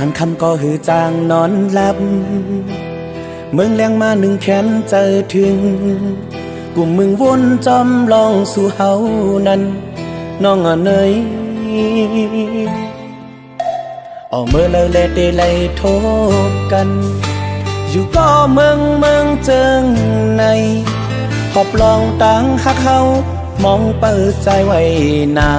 างคำก็หือจางนอนหลับเมืองแรงมาหนึ่งแขนเจอถึงกลุ่มมึงวนจอมลองสู่เฮานั้นน้องเนยเอาเมื่อเลยเลเดเลยโทบกันอยู่ก็เมืองเจิงในขอบลองต่างหักเฮามองเปิดใจไว้นา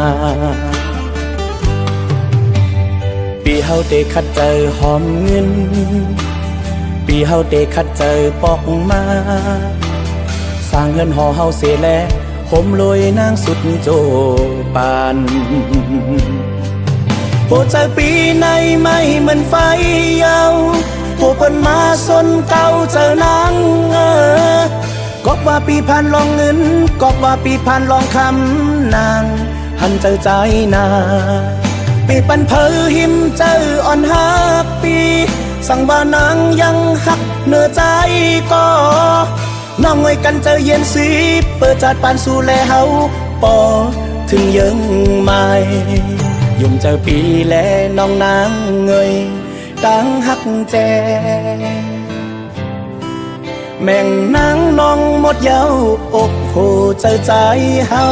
ปีเฮาเตคัดเจอหอมเงินปีเฮาเตคัดเจอปอกมาสร้างเงินห่อเฮาเสียแลผมลอยนางสุดโจปานโปเจอปีในไม่เหมือนไฟเยาโปเปิ้นมาสนเก่าเจอนางก็ว่าปีพันลองเงินก็ว่าปีพันลองคำนางหันเจอใจนาปีปันเพอหิมเจออ่อนหักปีสั่งว่านางยังหักเนื้อใจก็น้องไว้กันเจอเย็นสีเปิดจัดปานสู่แลเฮาปอถึงยังไม่ยุ่มเจอปีแลน้องนางเงยตั้งหักแจแม่งนางน้องหมดเย้าอกโหเจอใจเฮา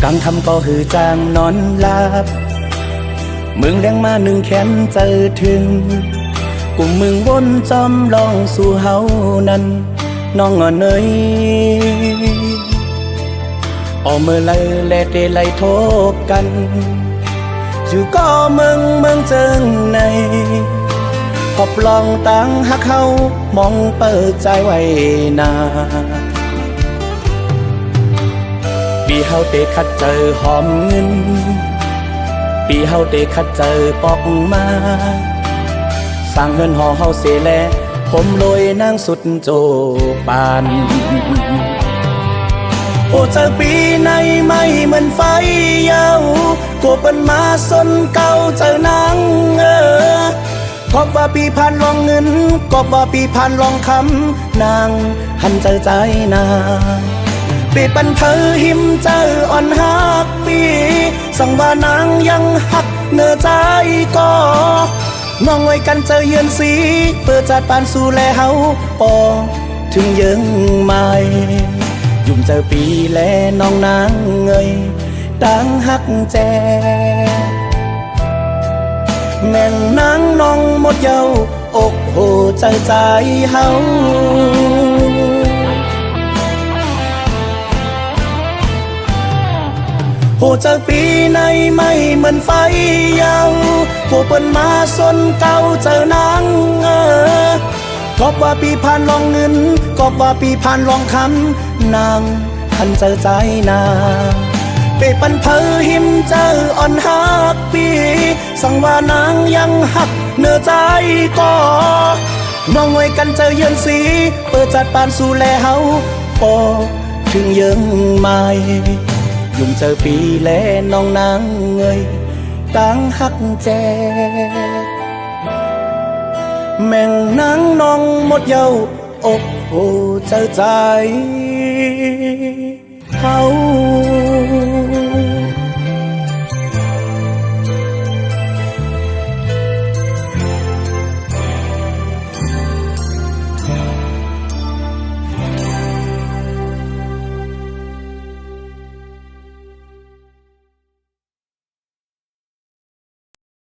กลางคำก็หือจางนอนหลับเมืองแรงมาหนึ่งแขนเจอถึงกลุ่มมึงวนจอมลองสู่เฮานั้นน้องเนยออกเมื่อไรแลเดไลโทบกันอยู่ก็เมืองเจิงในขอบลองต่างหักเฮามองเปิดใจไว้นาปีเฮาเตคัดเจอหอมเงินปีเฮาเตคัดเจอปอกมาสร้างเงินห่อเฮาเสียแลผมลอยนางสุดโจปานโอ้เจอปีในไม่เหมือนไฟเยาก็เป็นมาสนเก่าเจอนางก็ว่าปีพันลองเงินก็ว่าปีพันลองคำนางหันเจอใจนาปีปันเพอหิมเจออ่อนหักปีสั่งว่านางยังหักเนื้อใจก็น้องไว้กันเจอเยือนสีเปิดจัดปานสู่แลเฮาปอถึงยังไม่ยุ่มเจอปีแลน้องนางเงยตั้งหักแจแม่งนางน้องหมดเย้าอกโหใจเฮาโหเจอปีในไม่เหมือนไฟเยาโหเปิ้นมาสนเก่าเจอนางก็ว่าปีพันลองเงินก็ว่าปีพันลองคำนางหันเจอใจนาเปปันเพอหิมเจออ่อนหักปีสั่งว่านางยังหักเนื้อใจก็น้องไว้กันเจอเยือนสีเปิดจัดปานสู่แลเฮาพอถึงยังไม่ยุ่มเจอปีแลน้องนางเงยตั้งหักแจแม่งนางน้องหมดเย้าอกโหเจอใจ